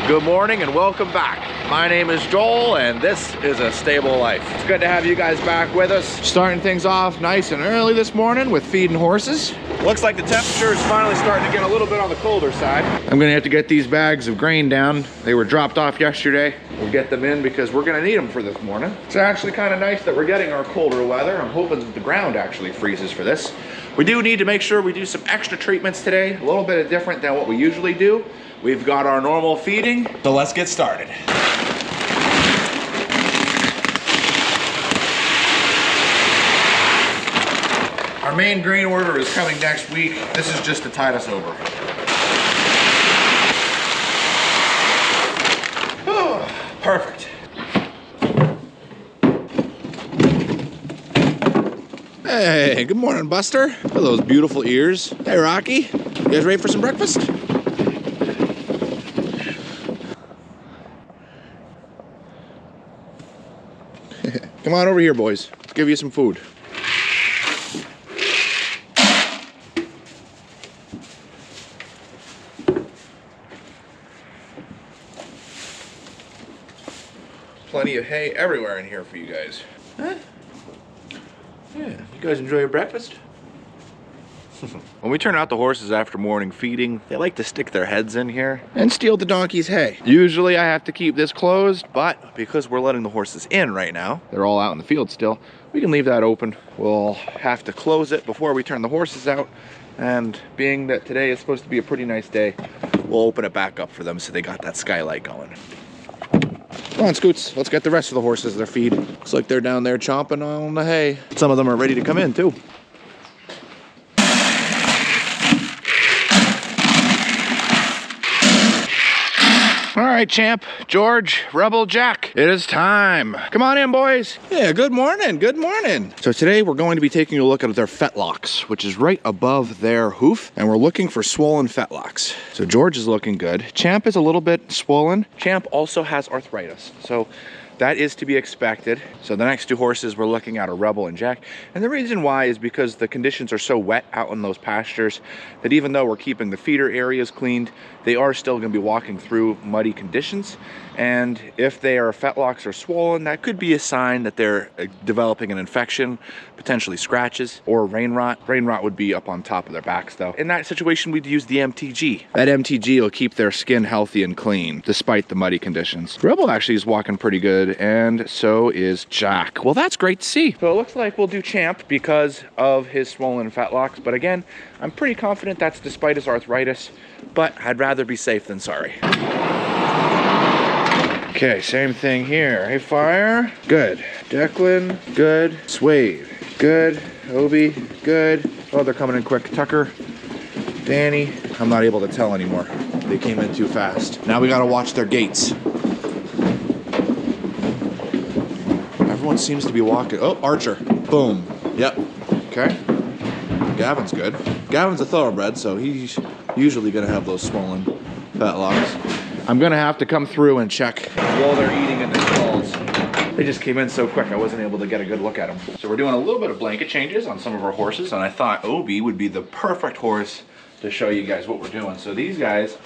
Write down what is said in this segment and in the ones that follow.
Good morning and welcome back. My name is Joel and this is A Stable Life. It's good to have you guys back with us. Starting things off nice and early this morning with feeding horses. Looks like the temperature is finally starting to get a little bit on the colder side. I'm gonna have to get these bags of grain down. They were dropped off yesterday. We'll get them in because we're gonna need them for this morning. It's actually kind of nice that we're getting our colder weather. I'm hoping that the ground actually freezes for this. We do need to make sure we do some extra treatments today, a little bit different than what we usually do. We've got our normal feeding, so let's get started. Our main grain order is coming next week. This is just to tide us over. Oh, perfect. Hey, good morning, Buster. Look at those beautiful ears. Hey, Rocky. You guys ready for some breakfast? Come on over here, boys. Let's give you some food. Plenty of hay everywhere in here for you guys. Huh? Yeah, you guys enjoy your breakfast? When we turn out the horses after morning feeding, they like to stick their heads in here and steal the donkey's hay. Usually I have to keep this closed, but because we're letting the horses in right now, they're all out in the field still, we can leave that open. We'll have to close it before we turn the horses out, and being that today is supposed to be a pretty nice day, we'll open it back up for them so they got that skylight going. Come on, Scoots, let's get the rest of the horses their feed. Looks like they're down there chomping on the hay. Some of them are ready to come in too. All right, Champ, George, Rebel, Jack, it is time. Come on in, boys. Yeah, good morning, good morning. So today we're going to be taking a look at their fetlocks, which is right above their hoof, and we're looking for swollen fetlocks. So George is looking good. Champ is a little bit swollen. Champ also has arthritis, so that is to be expected. So the next two horses we're looking at are Rebel and Jack. And the reason why is because the conditions are so wet out in those pastures that even though we're keeping the feeder areas cleaned, they are still gonna be walking through muddy conditions. And if their fetlocks are swollen, that could be a sign that they're developing an infection, potentially scratches, or rain rot. Rain rot would be up on top of their backs though. In that situation, we'd use the MTG. That MTG will keep their skin healthy and clean, despite the muddy conditions. Rebel actually is walking pretty good, and so is Jack. Well, that's great to see. So it looks like we'll do Champ because of his swollen fetlocks, but again, I'm pretty confident that's despite his arthritis, but I'd rather be safe than sorry. Okay, same thing here. Hey, Fire, good. Declan, good. Suede, good. Obi, good. Oh, they're coming in quick. Tucker, Danny, I'm not able to tell anymore. They came in too fast. Now we gotta watch their gaits. Everyone seems to be walking. Oh, Archer, boom. Yep, okay. Gavin's good. Gavin's a thoroughbred, so he's usually gonna have those swollen fetlocks. I'm gonna have to come through and check while they're eating in the stalls. They just came in so quick I wasn't able to get a good look at them. So we're doing a little bit of blanket changes on some of our horses, and I thought Obi would be the perfect horse to show you guys what we're doing. So these guys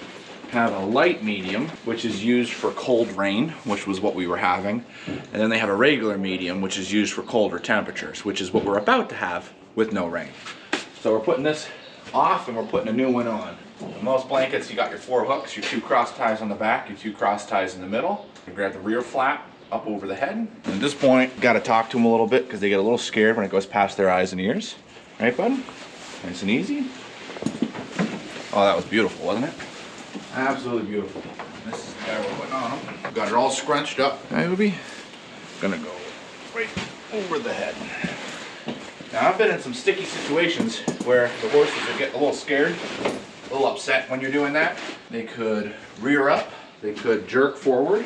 have a light medium, which is used for cold rain, which was what we were having. And then they have a regular medium, which is used for colder temperatures, which is what we're about to have with no rain. So we're putting this off and we're putting a new one on. In most blankets, you got your 4 hooks, your 2 cross ties on the back, your 2 cross ties in the middle. You grab the rear flap up over the head. And at this point, got to talk to them a little bit because they get a little scared when it goes past their eyes and ears. Right, bud? Nice and easy. Oh, that was beautiful, wasn't it? Absolutely beautiful. This is the guy we're putting on them. Got it all scrunched up. Hey, Obi. Gonna go right over the head. Now, I've been in some sticky situations where the horses are getting a little scared, a little upset when you're doing that. They could rear up, they could jerk forward,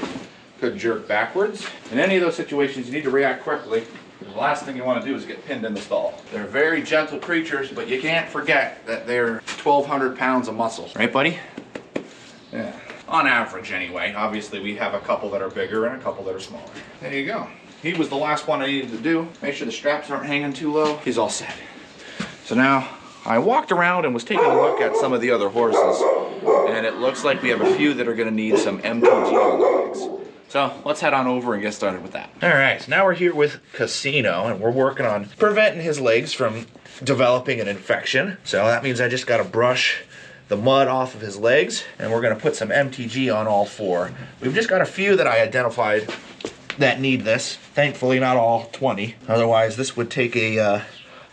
could jerk backwards. In any of those situations, you need to react quickly. The last thing you want to do is get pinned in the stall. They're very gentle creatures, but you can't forget that they're 1,200 pounds of muscle. Right, buddy? Yeah. On average, anyway. Obviously, we have a couple that are bigger and a couple that are smaller. There you go. He was the last one I needed to do. Make sure the straps aren't hanging too low. He's all set. So now, I walked around and was taking a look at some of the other horses. and it looks like we have a few that are gonna need some MTG on the legs. So let's head on over and get started with that. All right, so now we're here with Casino, and we're working on preventing his legs from developing an infection. So that means I just gotta brush the mud off of his legs, and we're gonna put some MTG on all 4. We've just got a few that I identified that need this. Thankfully, not all 20. Otherwise, this would take a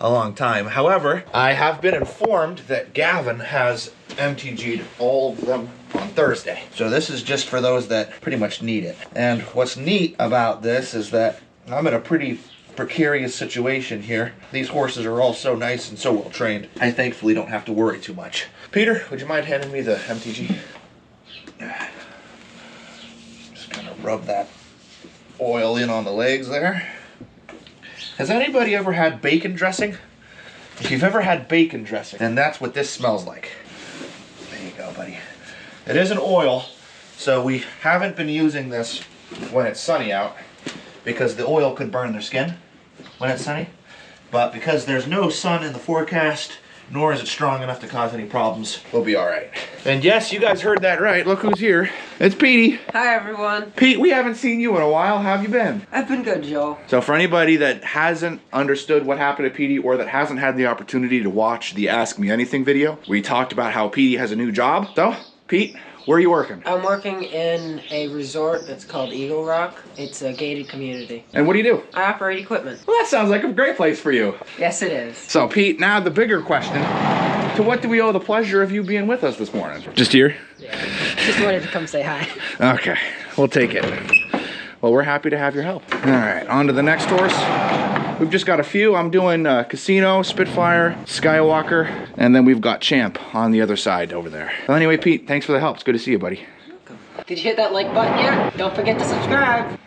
long time. However, I have been informed that Gavin has MTG'd all of them on Thursday. So this is just for those that pretty much need it. And what's neat about this is that I'm in a pretty precarious situation here. These horses are all so nice and so well trained. I thankfully don't have to worry too much. Peter, would you mind handing me the MTG? Just gonna rub that oil in on the legs there. Has anybody ever had bacon dressing? If you've ever had bacon dressing, then that's what this smells like. There you go, buddy. It is an oil, so we haven't been using this when it's sunny out because the oil could burn their skin when it's sunny. But because there's no sun in the forecast, nor is it strong enough to cause any problems, we'll be all right. And yes, you guys heard that right. Look who's here. It's Petey. Hi, everyone. Pete, we haven't seen you in a while. How have you been? I've been good, Joe. So for anybody that hasn't understood what happened to Petey or that hasn't had the opportunity to watch the Ask Me Anything video, we talked about how Petey has a new job. So, Pete, where are you working? I'm working in a resort that's called Eagle Rock. It's a gated community. And what do you do? I operate equipment. Well, that sounds like a great place for you. Yes, it is. So, Pete, now the bigger question. To what do we owe the pleasure of you being with us this morning? Just here? Yeah. Just wanted to come say hi. Okay, we'll take it. Well, we're happy to have your help. All right, on to the next horse. We've just got a few. I'm doing Casino, Spitfire, Skywalker, and then we've got Champ on the other side over there. Well, anyway, Pete, thanks for the help. It's good to see you, buddy. Welcome. Did you hit that like button yet? Don't forget to subscribe.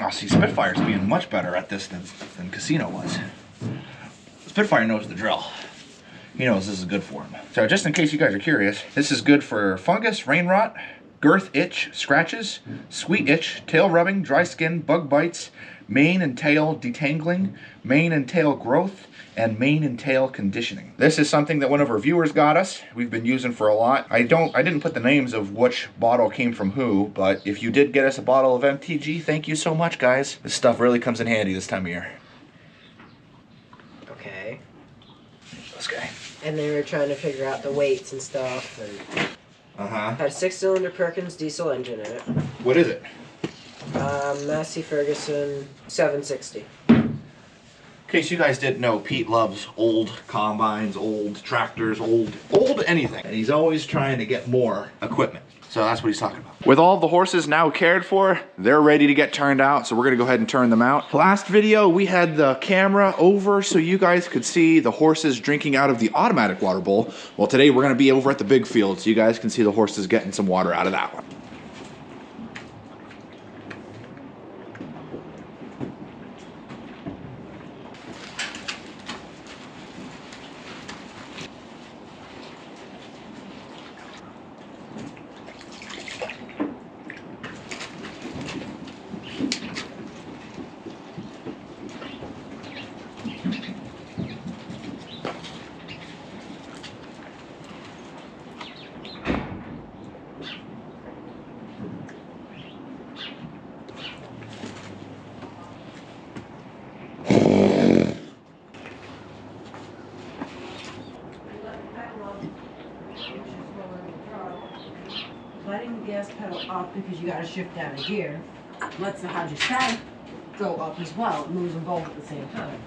Oh, see, Spitfire's being much better at this than Casino was. Spitfire knows the drill. He knows this is good for him. So just in case you guys are curious, this is good for fungus, rain rot, girth itch, scratches, sweet itch, tail rubbing, dry skin, bug bites, mane and tail detangling, mane and tail growth, and mane and tail conditioning. This is something that one of our viewers got us. We've been using for a lot. I didn't put the names of which bottle came from who, but if you did get us a bottle of MTG, thank you so much, guys. This stuff really comes in handy this time of year. Okay. This guy. And they were trying to figure out the weights and stuff. And Uh-huh. had a 6-cylinder Perkins diesel engine in it. What is it? Massey Ferguson 760. In case you guys didn't know, Pete loves old combines, old tractors, old anything. And he's always trying to get more equipment. So that's what he's talking about. With all the horses now cared for, they're ready to get turned out. So we're gonna go ahead and turn them out. Last video, we had the camera over so you guys could see the horses drinking out of the automatic water bowl. Well, today we're gonna be over at the big field so you guys can see the horses getting some water out of that one. Letting the gas pedal up because you got to shift down to gear lets the hydrostatic go up as well. It moves them both at the same time.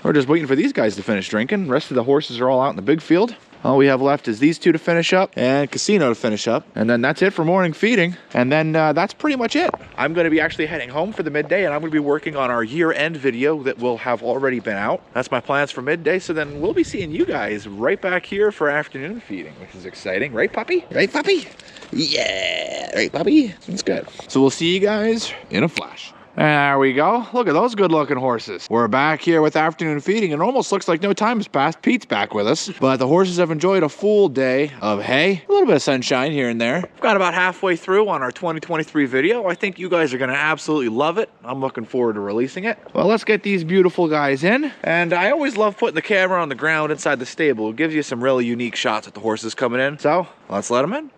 We're just waiting for these guys to finish drinking. The rest of the horses are all out in the big field. All we have left is these two to finish up and Casino to finish up. And then that's it for morning feeding. And then that's pretty much it. I'm gonna be actually heading home for the midday and I'm gonna be working on our year-end video that will have already been out. That's my plans for midday. So then we'll be seeing you guys right back here for afternoon feeding, which is exciting. Right, puppy? Right, puppy? Yeah, right, puppy? That's good. So we'll see you guys in a flash. There we go. Look at those good looking horses. We're back here with afternoon feeding and it almost looks like no time has passed. Pete's back with us, but the horses have enjoyed a full day of hay. A little bit of sunshine here and there. We've got about halfway through on our 2023 video. I think you guys are gonna absolutely love it. I'm looking forward to releasing it. Well, let's get these beautiful guys in. And I always love putting the camera on the ground inside the stable. It gives you some really unique shots of the horses coming in. So let's let them in.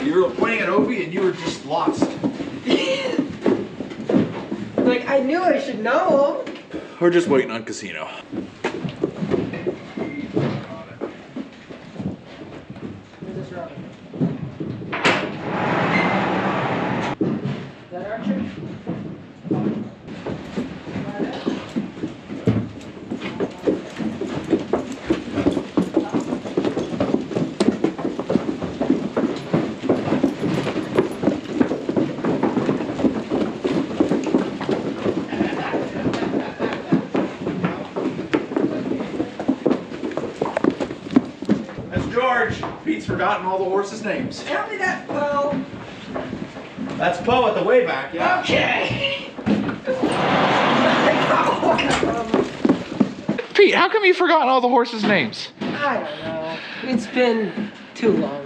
You were pointing at Obi and you were just lost. Like, I knew I should know him. We're just waiting on Casino. Where's this Robin? Is that Archer? George, Pete's forgotten all the horses' names. Tell me that, Poe. That's Poe at the way back, yeah. Okay. Pete, how come you've forgotten all the horses' names? I don't know. It's been too long.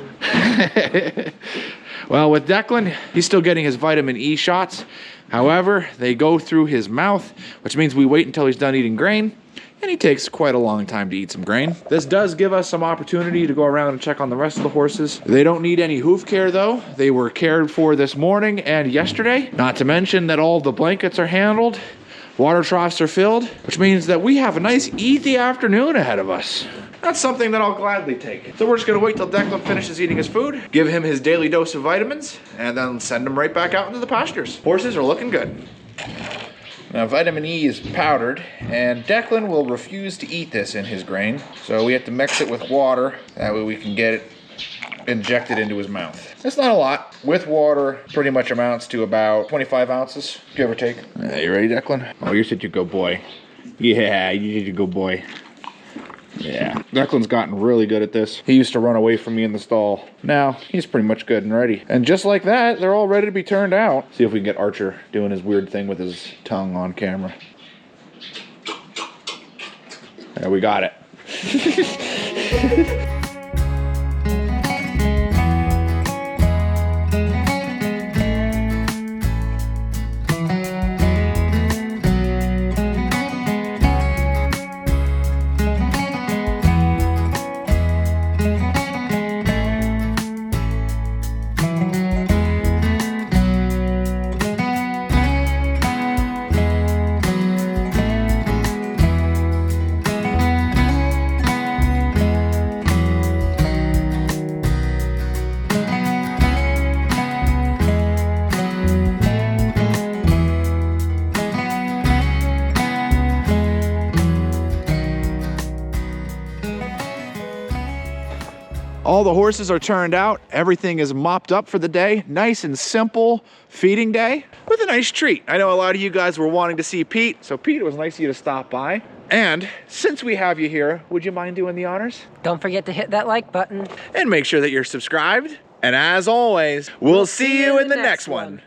Well, with Declan, he's still getting his vitamin E shots. However, they go through his mouth, which means we wait until he's done eating grain. And he takes quite a long time to eat some grain. This does give us some opportunity to go around and check on the rest of the horses. They don't need any hoof care though. They were cared for this morning and yesterday. Not to mention that all the blankets are handled, water troughs are filled, which means that we have a nice easy afternoon ahead of us. That's something that I'll gladly take. So we're just gonna wait till Declan finishes eating his food, give him his daily dose of vitamins, and then send him right back out into the pastures. Horses are looking good. Now, vitamin E is powdered, and Declan will refuse to eat this in his grain, so we have to mix it with water. That way we can get it injected into his mouth. It's not a lot. With water, pretty much amounts to about 25 ounces, give or take. You ready, Declan? Oh, you're such a good boy. Yeah, you're such a good boy. Yeah, Declan's gotten really good at this. He used to run away from me in the stall. Now, he's pretty much good and ready. And just like that, they're all ready to be turned out. See if we can get Archer doing his weird thing with his tongue on camera. There, we got it. All the horses are turned out. Everything is mopped up for the day. Nice and simple feeding day with a nice treat. I know a lot of you guys were wanting to see Pete, so Pete, it was nice of you to stop by. And since we have you here, would you mind doing the honors? Don't forget to hit that like button. And make sure that you're subscribed. And as always, we'll see you in the next one.